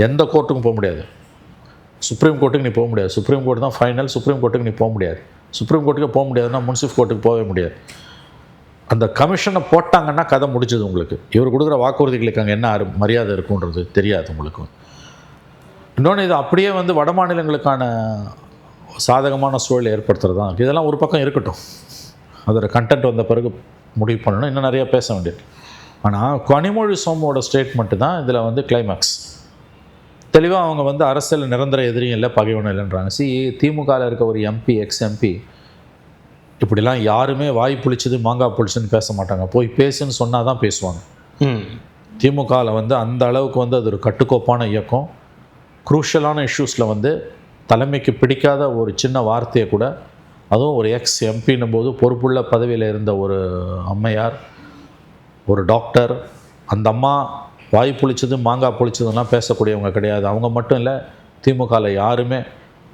எந்த கோர்ட்டுக்கும் போக முடியாது. சுப்ரீம் கோர்ட்டுக்கு நீ போக முடியாது. சுப்ரீம் கோர்ட்டு தான் ஃபைனல். சுப்ரீம் கோர்ட்டுக்கு நீ போக முடியாது. சுப்ரீம் கோர்ட்டுக்கு போக முடியாதுன்னா முன்சிஃப் கோர்ட்டுக்கு போகவே முடியாது. அந்த கமிஷனை போட்டாங்கன்னா கதை முடிச்சது உங்களுக்கு. இவர் கொடுக்குற வாக்குறுதிகளுக்கு அங்கே என்ன மரியாதை இருக்குன்றது தெரியாது உங்களுக்கு. இன்னொன்று இது அப்படியே வந்து வட மாநிலங்களுக்கான சாதகமான சூழலை ஏற்படுத்துறது தான். இதெல்லாம் ஒரு பக்கம் இருக்கட்டும், அதோட கண்டென்ட் வந்த பிறகு முடிவு பண்ணணும். இன்னும் நிறையா பேச வேண்டியது. ஆனால் கனிமொழி சோமோட ஸ்டேட்மெண்ட்டு தான் இதில் வந்து கிளைமேக்ஸ். தெளிவாக அவங்க வந்து அரசியல் நிரந்தர எதிரியும் இல்லை, பகைவனும் இல்லைன்றாங்க. திமுகவில் இருக்க ஒரு எம்பி, எக்ஸ் எம்பி இப்படிலாம் யாருமே வாய் புளிச்சது மாங்காய் புளிச்சுன்னு பேச மாட்டாங்க. போய் பேசுன்னு சொன்னால் தான் பேசுவாங்க. திமுகவில் வந்து அந்த அளவுக்கு வந்து அது ஒரு கட்டுக்கோப்பான இயக்கம். குரூஷியலான இஷ்யூஸில் வந்து தலைமைக்கு பிடிக்காத ஒரு சின்ன வார்த்தையை கூட, அதுவும் ஒரு எக்ஸ் எம்பின்னும் போது பொறுப்புள்ள பதவியில் இருந்த ஒரு அம்மையார் ஒரு டாக்டர், அந்த அம்மா வாய் புளிச்சது மாங்காய் புளிச்சதுலாம் பேசக்கூடியவங்க கிடையாது. அவங்க மட்டும் இல்லை, திமுகவில் யாருமே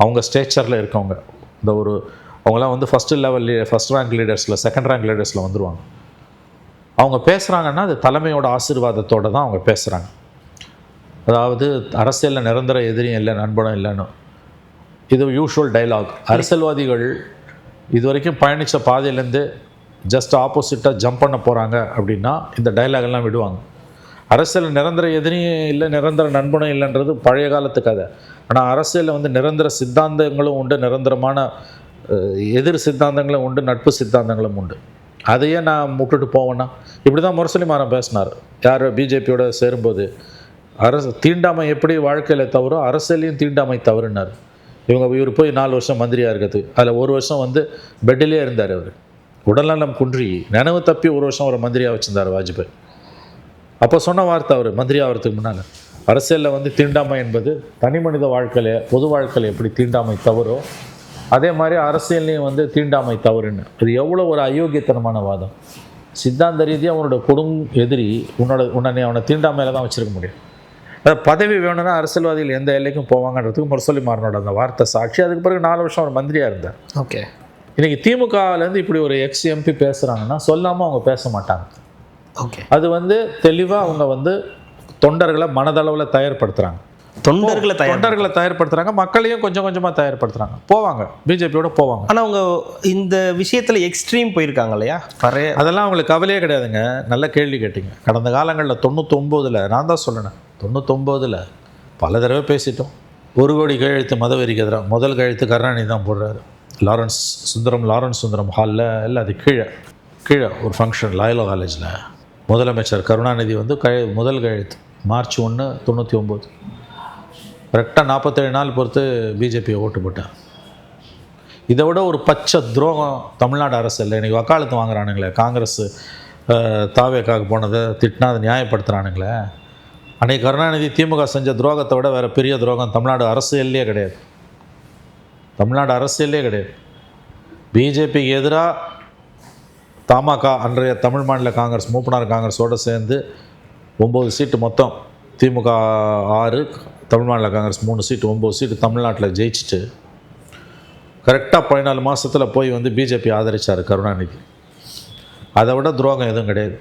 அவங்க ஸ்டேச்சரில் இருக்கவங்க. இந்த ஒரு அவங்களாம் வந்து ஃபஸ்ட் ரேங்க் லீடர்ஸில், செகண்ட் ரேங்க் லீடர்ஸில் வந்துடுவாங்க. அவங்க பேசுகிறாங்கன்னா அது தலைமையோட ஆசீர்வாதத்தோடு தான் அவங்க பேசுகிறாங்க. அதாவது அரசியலில் நிரந்தர எதிரியும் இல்லை, நண்பனும் இல்லைன்னு. இது யூஷுவல் டைலாக். அரசியல்வாதிகள் இது வரைக்கும் பயணித்த பாதையிலேருந்து ஜஸ்ட் ஆப்போசிட்டாக ஜம்ப் பண்ண போகிறாங்க அப்படின்னா இந்த டைலாகெல்லாம் விடுவாங்க. அரசியல் நிரந்தர எதிரியும் இல்லை, நிரந்தர நண்பனும் இல்லைன்றது பழைய காலத்து கதை. ஆனால் அரசியலில் வந்து நிரந்தர சித்தாந்தங்களும் உண்டு, நிரந்தரமான எதிர் சித்தாந்தங்களும் உண்டு, நட்பு சித்தாந்தங்களும் உண்டு. அதையே நான் விட்டுட்டு போவேன்னா, இப்படி தான் முரசொலி மாறன் பேசினார். யார் பிஜேபியோட சேரும்போது தீண்டாமை எப்படி வாழ்க்கையில் தவறோ அரசியலையும் தீண்டாமை தவறுனார். இவர் போய் 4 வருஷம் மந்திரியாக இருக்கிறது, அதில் 1 வருஷம் வந்து பெட்டிலே இருந்தார். அவர் உடல்நலம் குன்றி நினைவு தப்பி 1 வருஷம் ஒரு மந்திரியாக வச்சுருந்தார் வாஜ்பாய். அப்போ சொன்ன வார்த்தை அவர் மந்திரி ஆகிறதுக்கு முன்னால், அரசியலில் வந்து தீண்டாமை என்பது தனி மனித வாழ்க்கையில், பொது வாழ்க்கையில் எப்படி தீண்டாமை தவறோ அதே மாதிரி அரசியல்லையும் வந்து தீண்டாமை தவறுன்னு. இது எவ்வளோ ஒரு அயோக்கியத்தனமான வாதம். சித்தாந்த ரீதியாக அவனோட எதிரி உன்னை அவனை தீண்டாமையில் தான் வச்சுருக்க முடியும். அதாவது பதவி வேணும்னா அரசியல்வாதிகள் எந்த எல்லைக்கும் போவாங்கன்றதுக்கு முரசொலி மாறனோட அந்த வார்த்தை சாட்சி. அதுக்கு பிறகு 4 வருஷம் அவர் மந்திரியாக இருந்தார். ஓகே, இன்றைக்கி திமுகலேருந்து இப்படி ஒரு எம்பி பேசுகிறாங்கன்னா சொல்லாமல் அவங்க பேச மாட்டாங்க. ஓகே, அது வந்து தெளிவாக அவங்க வந்து தொண்டர்களை மனதளவில் தயார்படுத்துகிறாங்க. தொண்டர்களை தயார்படுத்துகிறாங்க, மக்களையும் கொஞ்சம் கொஞ்சமாக தயார்படுத்துகிறாங்க. போவாங்க, பிஜேபியோட போவாங்க. ஆனால் அவங்க இந்த விஷயத்தில் எக்ஸ்ட்ரீம் போயிருக்காங்க இல்லையா? அதெல்லாம் அவங்களுக்கு கவலையே கிடையாதுங்க. நல்ல கேள்வி கேட்டிங்க. கடந்த காலங்களில் 99 நான் தான் சொன்னேன், 99 பல தடவை பேசிட்டோம். 1 கோடி கையெழுத்து மதவெறிக்கு எதிராக முதல் கையெழுத்து கருணாநிதி தான் போடுறாரு. லாரன்ஸ் சுந்தரம் ஹாலில் இல்லை, அது கீழே ஒரு ஃபங்க்ஷன் லாயலா காலேஜில் முதலமைச்சர் கருணாநிதி வந்து முதல் கையெழுத்து மார்ச் 1, 99. கரெக்டாக 47 நாள் பொறுத்து பிஜேபியை ஓட்டு போட்டார். இதை விட ஒரு பச்சை துரோகம் தமிழ்நாடு அரசு இல்லை. இன்றைக்கி வக்காலத்து வாங்குறானுங்களே, காங்கிரஸ் தாவேக்காக போனதை திட்டினா அதை நியாயப்படுத்துகிறானுங்களே. அன்றைக்கி கருணாநிதி திமுக செஞ்ச துரோகத்தை விட வேறு பெரிய துரோகம் தமிழ்நாடு அரசியல்லே கிடையாது. பிஜேபிக்கு எதிராக தமாக அன்றைய தமிழ் மாநில காங்கிரஸ், மூப்பனார் காங்கிரஸோடு சேர்ந்து 9 சீட்டு மொத்தம், திமுக 6, தமிழ் மாநில காங்கிரஸ் 3 சீட்டு, 9 சீட்டு தமிழ்நாட்டில் ஜெயிச்சுட்டு கரெக்டாக 14 மாதத்தில் போய் வந்து பிஜேபி ஆதரித்தார் கருணாநிதி. அதை விட துரோகம் எதுவும் கிடையாது.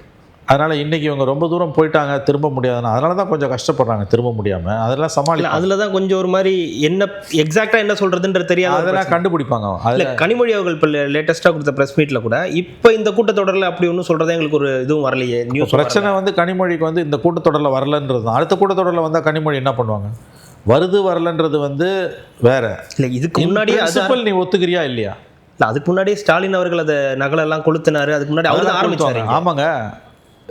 அதனால் இன்றைக்கி இவங்க ரொம்ப தூரம் போயிட்டாங்க, திரும்ப முடியாதுன்னா அதனால தான் கொஞ்சம் கஷ்டப்படுறாங்க திரும்ப முடியாமல். அதெல்லாம் சமாளிக்கலாம். அதில் தான் கொஞ்சம் ஒரு மாதிரி என்ன எக்ஸாக்டாக என்ன சொல்கிறதுன்றது தெரியாது. அதெல்லாம் கண்டுபிடிப்பாங்க. அதில் கனிமொழி அவர்கள் இப்போ லேட்டஸ்ட்டாக கொடுத்த ப்ரெஸ் மீட்டில் கூட இப்போ இந்த கூட்டத்தொடரில் அப்படி ஒன்றும் சொல்கிறதே எங்களுக்கு ஒரு இதுவும் வரலையே. நியூஸ் பிரச்சனை வந்து கனிமொழிக்கு வந்து இந்த கூட்டத்தொடரில் வரலன்றது தான். அடுத்த கூட்டத்தொடரில் வந்தால் கனிமொழி என்ன பண்ணுவாங்க? வரலன்றது வந்து வேற இல்லை. இதுக்கு முன்னாடியே நீ ஒத்துக்கிறியா இல்லையா? இல்லை, அதுக்கு முன்னாடியே ஸ்டாலின் அவர்கள் அதை நகலெல்லாம் கொளுத்தினாரு. அதுக்கு முன்னாடி அவர் தான் ஆரம்பிச்சாரு. ஆமாங்க,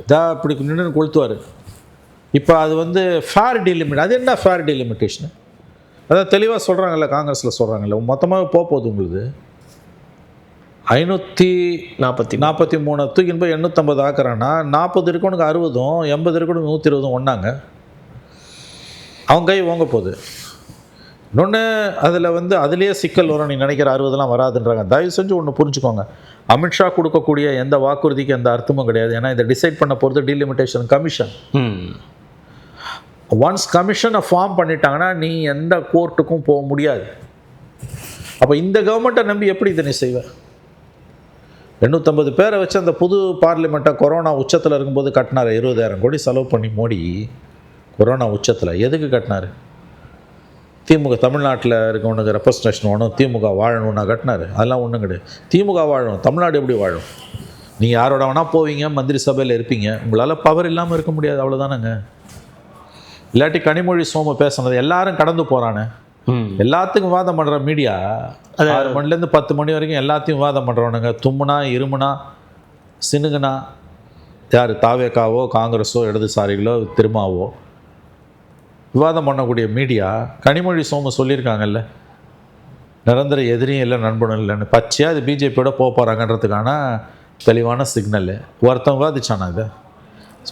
இதாக இப்படி நின்று கொளுத்துவார். இப்போ அது வந்து ஃபேர் டீலிமிட். அது என்ன ஃபேர் டீலிமிட்டேஷன்? அதான் தெளிவாக சொல்கிறாங்கல்ல, காங்கிரஸில் சொல்கிறாங்கல்ல, மொத்தமாக போகுது உங்களுக்கு 543 தூக்கின்னு போய் 850 ஆக்குறான்னா 40 இருக்கவனுக்கு 60, 80 இருக்கவனுக்கு 120 ஒன்றாங்க. அவங்க கை ஓங்க போகுது. இன்னொன்று அதில் வந்து அதுலேயே சிக்கல் வரும். நீ நினைக்கிற 60 வராதுன்றாங்க. தயவு செஞ்சு ஒன்று புரிஞ்சுக்கோங்க, அமித்ஷா கொடுக்கக்கூடிய எந்த வாக்குறுதிக்கு எந்த அர்த்தமும் கிடையாது. ஏன்னா இதை டிசைட் பண்ண போகிறது டீலிமிட்டேஷன் கமிஷன். ஒன்ஸ் கமிஷனை ஃபார்ம் பண்ணிட்டாங்கன்னா நீ எந்த கோர்ட்டுக்கும் போக முடியாது. அப்போ இந்த கவர்மெண்ட்டை நம்பி எப்படி இதை நீ செய்வேன்? 850 பேரை வச்சு அந்த புது பார்லிமெண்ட்டை கொரோனா உச்சத்தில் இருக்கும்போது கட்டினார். 20,000 கோடி செலவு பண்ணி மோடி கொரோனா உச்சத்தில். எதுக்கு கட்டினார்? திமுக தமிழ்நாட்டில் இருக்கவனுக்கு ரெப்ரசன்டேஷன் வேணும், திமுக வாழணும்னா கட்டினார். அதெல்லாம் ஒன்றும் கிடையாது. திமுக வாழணும், தமிழ்நாடு எப்படி வாழும்? நீங்கள் யாரோட வேணால் போவீங்க, மந்திரி சபையில் இருப்பீங்க, உங்களால் பவர் இல்லாமல் இருக்க முடியாது. அவ்வளோதானங்க. இல்லாட்டி கனிமொழி சோம பேசுனது எல்லாரும் கடந்து போகிறானே, எல்லாத்துக்கும் வாதம் பண்ணுற மீடியா 6 மணிலேருந்து 10 மணி வரைக்கும் எல்லாத்தையும் வாதம் பண்ணுறவனுங்க. தும்முனா, இருமுனா, சினுகுனா, யார் தாவேக்காவோ காங்கிரஸோ இடதுசாரிகளோ திருமாவோ விவாதம் பண்ணக்கூடிய மீடியா. கனிமொழி சோமு சொல்லியிருக்காங்கல்ல, நிரந்தர எதிரியும் இல்லை நண்பனும் இல்லைன்னு. பச்சையாக அது பிஜேபியோட போகிறாங்கன்றதுக்கான தெளிவான சிக்னல். ஒருத்தன் விவாதிச்சானா? இதை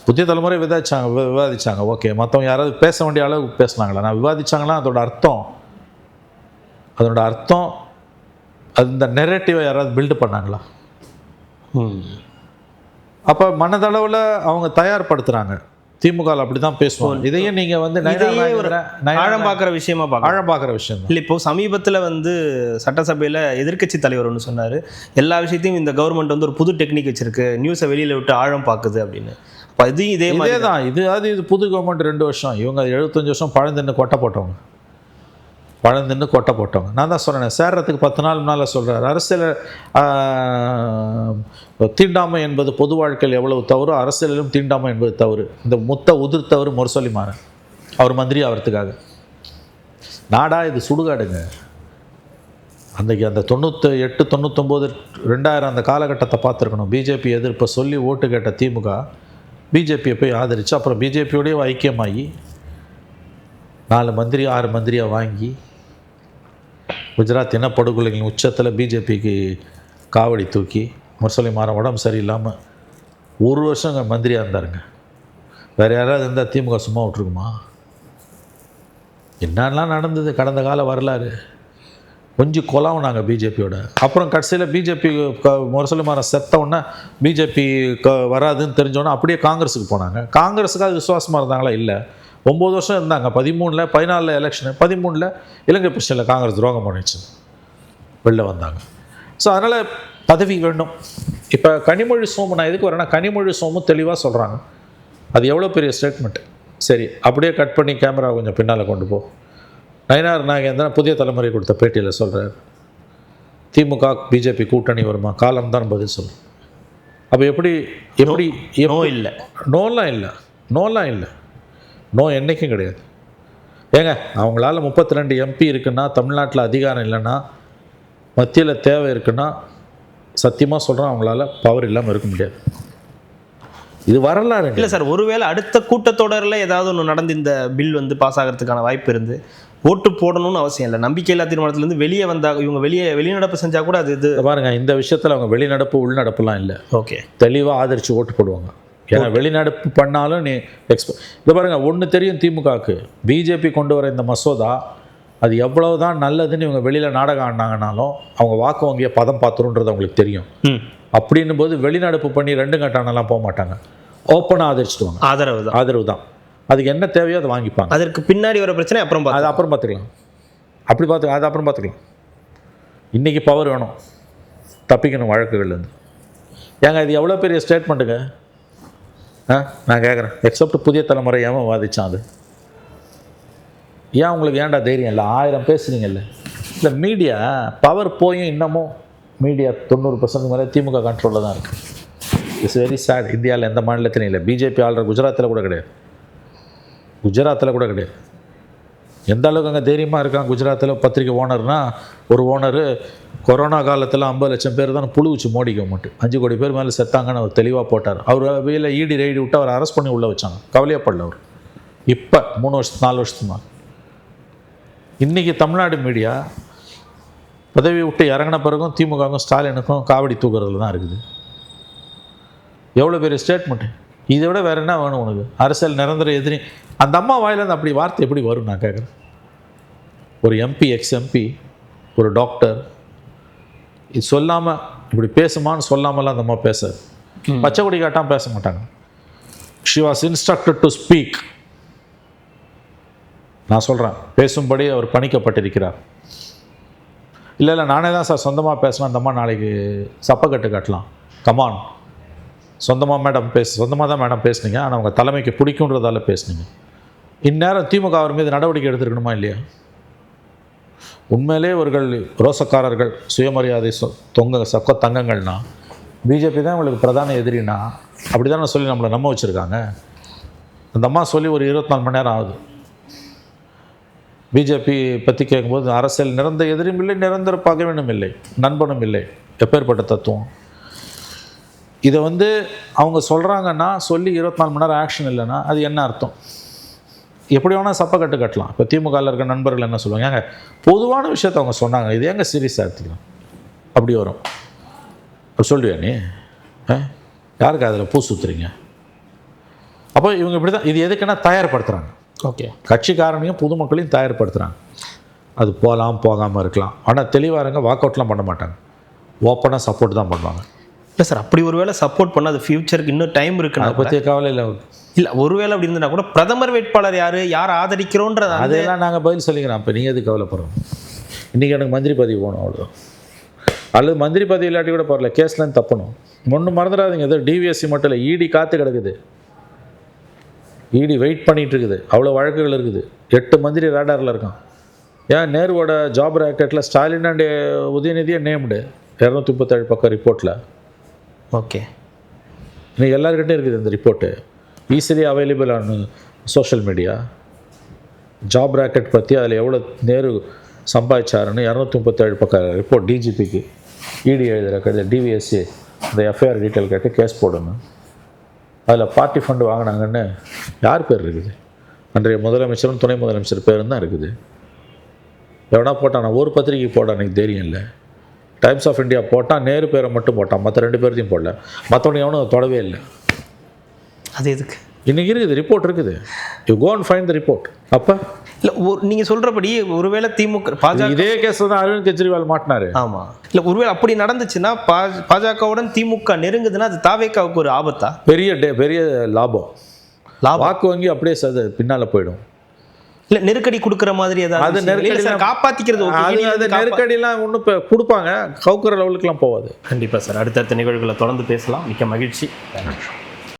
புதிய தலைமுறை விவாதிச்சாங்க. ஓகே, மற்றவங்க யாராவது பேச வேண்டிய அளவுக்கு பேசுனாங்களா? நான் விவாதிச்சாங்களா? அதோட அர்த்தம் அது இந்த நெரேட்டிவை யாராவது பில்டு பண்ணாங்களா? அப்போ மனதளவில் அவங்க தயார்படுத்துகிறாங்க. திமுக அப்படி தான் பேசுவாங்க. இதையே நீங்கள் வந்து ஆழம் பார்க்குற விஷயமா ஆழம் பார்க்குற விஷயம் தான். இல்லை, இப்போ சமீபத்தில் வந்து சட்டசபையில் எதிர்க்கட்சி தலைவர் ஒன்று சொன்னார், எல்லா விஷயத்தையும் இந்த கவர்மெண்ட் வந்து ஒரு புது டெக்னிக் வச்சிருக்கு, நியூஸை வெளியில் விட்டு ஆழம் பார்க்குது அப்படின்னு. அப்போ இதையும் இதே தான். இது புது கவர்மெண்ட் 2 வருஷம், இவங்க 75 வருஷம் பழந்தின்னு கொட்டை போட்டவங்க. நான் தான் சொன்னேன், சேர்றதுக்கு 10 நாள் முன்னால் சொல்கிறார், அரசியல் தீண்டாமை என்பது பொது வாழ்க்கையில் எவ்வளவு தவறு, அரசியலிலும் தீண்டாமை என்பது தவறு. இந்த உதிர்த்தவர் முரசொலி மாறன், அவர் மந்திரி ஆகிறதுக்காக. நாடா இது சுடுகாடுங்க. அன்றைக்கி அந்த 98, 99, 2000 அந்த காலகட்டத்தை பார்த்துருக்கணும். பிஜேபி எதிர்ப்பை சொல்லி ஓட்டு கேட்ட திமுக பிஜேபியை போய் ஆதரித்து, அப்புறம் பிஜேபியோடய ஐக்கியமாகி 4 மந்திரி 6 மந்திரியை வாங்கி குஜராத் இனப்படுகொலைகளின் உச்சத்தில் பிஜேபிக்கு காவடி தூக்கி முரசொலி மாறன் உடம்பு சரியில்லாமல் 1 வருஷம் அங்கே மந்திரியாக இருந்தாருங்க. வேறு யாராவது இருந்தால் திமுக சும்மா விட்ருக்குமா? என்னெல்லாம் நடந்தது கடந்த கால வரலாறு. கொஞ்சம் கொலாவுனாங்க பிஜேபியோட. அப்புறம் கடைசியில் பிஜேபி முரசொலி மாறன் செத்த உடனே பிஜேபி வராதுன்னு தெரிஞ்சோன்னே அப்படியே காங்கிரஸுக்கு போனாங்க. காங்கிரஸுக்காக விசுவாசமாக இருந்தாங்களா? இல்லை. 9 வருஷம் இருந்தாங்க. 13, 14 எலெக்ஷனு, 13 இலங்கை பிரச்சனையில் காங்கிரஸ் துரோகம் பண்ணிச்சு, வெளில வந்தாங்க. ஸோ அதனால் பதவி வேண்டும். இப்போ கனிமொழி சோமு, நான் எதுக்கு வரேன்னா, கனிமொழி சோமு தெளிவாக சொல்கிறாங்க. அது எவ்வளோ பெரிய ஸ்டேட்மெண்ட். சரி, அப்படியே கட் பண்ணி கேமரா கொஞ்சம் பின்னால் கொண்டு போ. நயினார் நாகேந்திரன் புதிய தலைமுறை கொடுத்த பேட்டியில் சொல்கிறார், திமுக பிஜேபி கூட்டணி வருமா, காலம்தான் பதில் சொல்லும். அப்போ எப்படி இல்லை, நோலாம் இல்லை, நோ என்றைக்கும் கிடையாது. ஏங்க, அவங்களால 32 எம்பி இருக்குன்னா, தமிழ்நாட்டில் அதிகாரம் இல்லைன்னா, மத்தியில் தேவை இருக்குன்னா, சத்தியமாக சொல்கிறேன், அவங்களால பவர் இல்லாமல் இருக்க முடியாது. இது வரலாறு இல்லை சார். ஒருவேளை அடுத்த கூட்டத்தொடரில் ஏதாவது ஒன்று நடந்து இந்த பில் வந்து பாஸ் ஆகிறதுக்கான வாய்ப்பு இருந்து ஓட்டு போடணும்னு அவசியம் இல்லை. நம்பிக்கையில்லா தீர்மானத்துலேருந்து வெளியே வந்தால், இவங்க வெளிநடப்பு செஞ்சால் கூட இது பாருங்கள், இந்த விஷயத்தில் அவங்க வெளிநடப்பு உள்நடப்புலாம் இல்லை. ஓகே, தெளிவாக ஆதரித்து ஓட்டு போடுவாங்க. ஏன்னா வெளிநடப்பு பண்ணாலும் நீ இதை பாருங்கள், ஒன்று தெரியும் திமுகவுக்கு, பிஜேபி கொண்டு வர இந்த மசோதா அது எவ்வளவு தான் நல்லதுன்னு இவங்க வெளியில் நாடகம் ஆடினாங்கனாலும் அவங்க வாக்கு வங்கியை பதம் பார்த்துருன்றது அவங்களுக்கு தெரியும். அப்படின்னும் போது வெளிநடப்பு பண்ணி 2 கட்டானெல்லாம் போக மாட்டாங்க, ஓப்பனாக ஆதரிச்சுடுவாங்க. ஆதரவு தான். அதுக்கு என்ன தேவையோ அதை வாங்கிப்பாங்க. அதற்கு பின்னாடி வர பிரச்சனை அப்புறம் பார்த்துக்கலாம். அது அப்புறம் பார்த்துக்கலாம். இன்றைக்கி பவர் வேணும், தப்பிக்கணும் வழக்குகள்லேருந்து. ஏங்க, இது எவ்வளோ பெரிய ஸ்டேட்மெண்ட்டுங்க. நான் கேட்குறேன், எக்ஸப்ட் புதிய தலைமுறை ஏன் வாதிச்சான்? அது ஏன் உங்களுக்கு ஏன்டா தைரியம் இல்லை? 1000 பேசுனீங்கல்ல. இந்த மீடியா பவர் போயும் இன்னமும் மீடியா 90% மேலே திமுக கண்ட்ரோலில் தான் இருக்குது. It's very sad. இந்தியாவில் எந்த மாநிலத்திலையும் இல்லை. பிஜேபி ஆள்ற குஜராத்தில் கூட கிடையாது. எந்த அளவுக்கு அங்கே தைரியமாக இருக்கான் குஜராத்தில் பத்திரிக்கை ஓனர்னால், ஒரு ஓனரு கொரோனா காலத்தில் 50 லட்சம் பேர் தான் புழுவிச்சு மோடி கவர்மெண்ட், 5 கோடி பேர் மேலே செத்தாங்கன்னு அவர் தெளிவாக போட்டார். அவர் வெளியில் இடி ரைடு விட்டு அவர் அரெஸ்ட் பண்ணி உள்ளே வச்சாங்க. கவலையப்படல அவர். இப்போ 3 வருஷம் 4 வருஷத்துக்கு தான். இன்றைக்கி தமிழ்நாடு மீடியா பதவி விட்டு இறங்கின பிறகும் திமுகவுக்கும் ஸ்டாலினுக்கும் காவடி தூக்குறதுல தான் இருக்குது. எவ்வளோ பெரிய ஸ்டேட்மெண்ட்டு. இதை விட வேறு என்ன வேணும் உனக்கு? அரசியல் நிரந்தர எதிரி. அந்த அம்மா வாயிலேருந்து அப்படி வார்த்தை எப்படி வரும் நான் கேட்குறேன். ஒரு எம்பி, எக்ஸ்-எம்பி, ஒரு டாக்டர், இது சொல்லாமல் இப்படி பேசுமான்னு சொல்லாமலாம் அந்த அம்மா பேசாது. பச்சை கொடி காட்டாமல் பேச மாட்டாங்க. She was instructed to speak. நான் சொல்கிறேன், பேசும்படி அவர் பணிக்கப்பட்டிருக்கிறார். இல்லை நானே தான் சார் சொந்தமாக பேசினா அந்த அம்மா நாளைக்கு சப்பக்கட்டு காட்டலாம். கமான், சொந்தமாக தான் மேடம் பேசுனீங்க, ஆனால் அவங்க தலைமைக்கு பிடிக்குன்றதால பேசுனீங்க. இந்நேரம் திமுக அவர் மீது நடவடிக்கை எடுத்துருக்கணுமா இல்லையா? உண்மையிலே இவர்கள் ரோசக்காரர்கள், சுயமரியாதை தங்கங்கள்னா பிஜேபி தான் இவங்களுக்கு பிரதான எதிரினா அப்படி தானே சொல்லி நம்மளை நம்ப வச்சுருக்காங்க. அந்த அம்மா சொல்லி ஒரு 24 மணி நேரம் ஆகுது. பிஜேபி பற்றி கேட்கும்போது அரசியல் நிரந்தர எதிரும் இல்லை, நிரந்தர பகைவனும் இல்லை, நண்பனும் இல்லை, எப்பேற்பட்ட தத்துவம். இதை அவங்க சொல்கிறாங்கன்னா, சொல்லி 24 மணி நேரம் ஆக்ஷன் இல்லைன்னா அது என்ன அர்த்தம்? எப்படி வேணால் சப்பக்கட்டு கட்டலாம். இப்போ திமுகவில் இருக்க நண்பர்கள் என்ன சொல்லுவாங்க, ஏங்க பொதுவான விஷயத்தை அவங்க சொன்னாங்க, இது ஏங்க சீரியஸாக எடுத்துக்கலாம்? அப்படி வரும். அப்படி சொல்லுவியா நீ? யாருக்கு அதில் பூ சுற்றுறீங்க? அப்போ இவங்க இப்படி தான். இது எதுக்குன்னா தயார்படுத்துகிறாங்க. ஓகே, கட்சிக்காரனையும் பொதுமக்களையும் தயார்படுத்துகிறாங்க. அது போகலாம், போகாமல் இருக்கலாம். ஆனால் தெளிவாக இருங்க, வாக் அவுட்லாம் பண்ண மாட்டாங்க, ஓப்பனாக சப்போர்ட் தான் பண்ணுவாங்க. இல்லை சார், அப்படி ஒருவேளை சப்போர்ட் பண்ண அது ஃபியூச்சருக்கு இன்னும் டைம் அதை இருக்குன்னா பற்றிய கவலை இல்லை அவருக்கு. இல்லை, ஒருவேளை அப்படி இருந்ததுன்னா கூட பிரதமர் வேட்பாளர் யார் ஆதரிக்கிறோன்றது அதெல்லாம் நாங்கள் பதில் சொல்லிக்கிறோம். அப்போ நீங்கள் எது கவலைப்படுறோம்? இன்றைக்கி எனக்கு மந்திரி பதவி போகணும் அவ்வளோ, அல்லது மந்திரி பதவி இல்லாட்டி கூட பரவாயில்ல, கேஸ்லேருந்து தப்பணும். ஒன்று மறந்துடாதீங்க, ஏதோ டிவிஎஸ்சி மட்டும் இல்லை, இடி காத்து கிடக்குது, இடி வெயிட் பண்ணிகிட்டு இருக்குது, அவ்வளோ வழக்குகள் இருக்குது. 8 மந்திரி ரேடாரில் இருக்கான். ஏன் நேருவோட ஜாப் ராக்கெட்டில் ஸ்டாலின் அண்ட் உதயநிதியை நேம்டு 237 பக்கம் ரிப்போர்ட்டில். ஓகே, இன்னைக்கு எல்லாருக்கிட்டே இருக்குது இந்த report, easily available on social media. Job rocket பற்றி அதில் எவ்வளோ நேரு சம்பாதிச்சாருன்னு 237 பக்கம் ரிப்போர்ட் டிஜிபிக்கு இடி எழுதுகிற கதை. டிவிஎஸ்சி இந்த எஃப்ஐஆர் டீட்டெயில் கேட்டு கேஸ் போடணும். அதில் பார்ட்டி ஃபண்டு வாங்கினாங்கன்னு யார் பேர் இருக்குது? அன்றைய முதலமைச்சரும் துணை முதலமைச்சர் பேரும் தான் இருக்குது. எவனா போட்டான்? நான் ஒரு பத்திரிக்கை போட்டான், எனக்கு தெரியும் இல்லை. டைம்ஸ் ஆஃப் இந்தியா போட்டான், நேரு பேரை மட்டும் போட்டான், மற்ற 2 பேர்த்தையும் போடல. மற்றவங்க எவனும் தொடவே இல்லை. அது எதுக்கு? இன்றைக்கி இருக்குது, ரிப்போர்ட் இருக்குது. You go and find the report. அப்போ இல்லை, நீங்கள் சொல்கிறபடி ஒருவேளை திமுக பாஜக இதே கேஸில் தான் அரவிந்த் கெஜ்ரிவால் மாட்டினாரு. ஆமாம், இல்லை ஒருவேளை அப்படி நடந்துச்சுன்னா பாஜகவுடன் திமுக நெருங்குதுன்னா அது தாவேக்காவுக்கு ஒரு ஆபத்தா? பெரிய லாபம். வாக்கு வங்கி அப்படியே பின்னால் போயிடும். இல்லை, நெருக்கடி கொடுக்குற மாதிரி ஏதாவது அது நெருக்கடி காப்பாற்றிக்கிறது. அது நெருக்கடிலாம் ஒன்றும் கொடுப்பாங்க, கவுக்குற லெவலுக்குலாம் போகாது. கண்டிப்பாக சார், அடுத்தடுத்த நிகழ்வுகளை தொடர்ந்து பேசலாம். மிக்க மகிழ்ச்சி.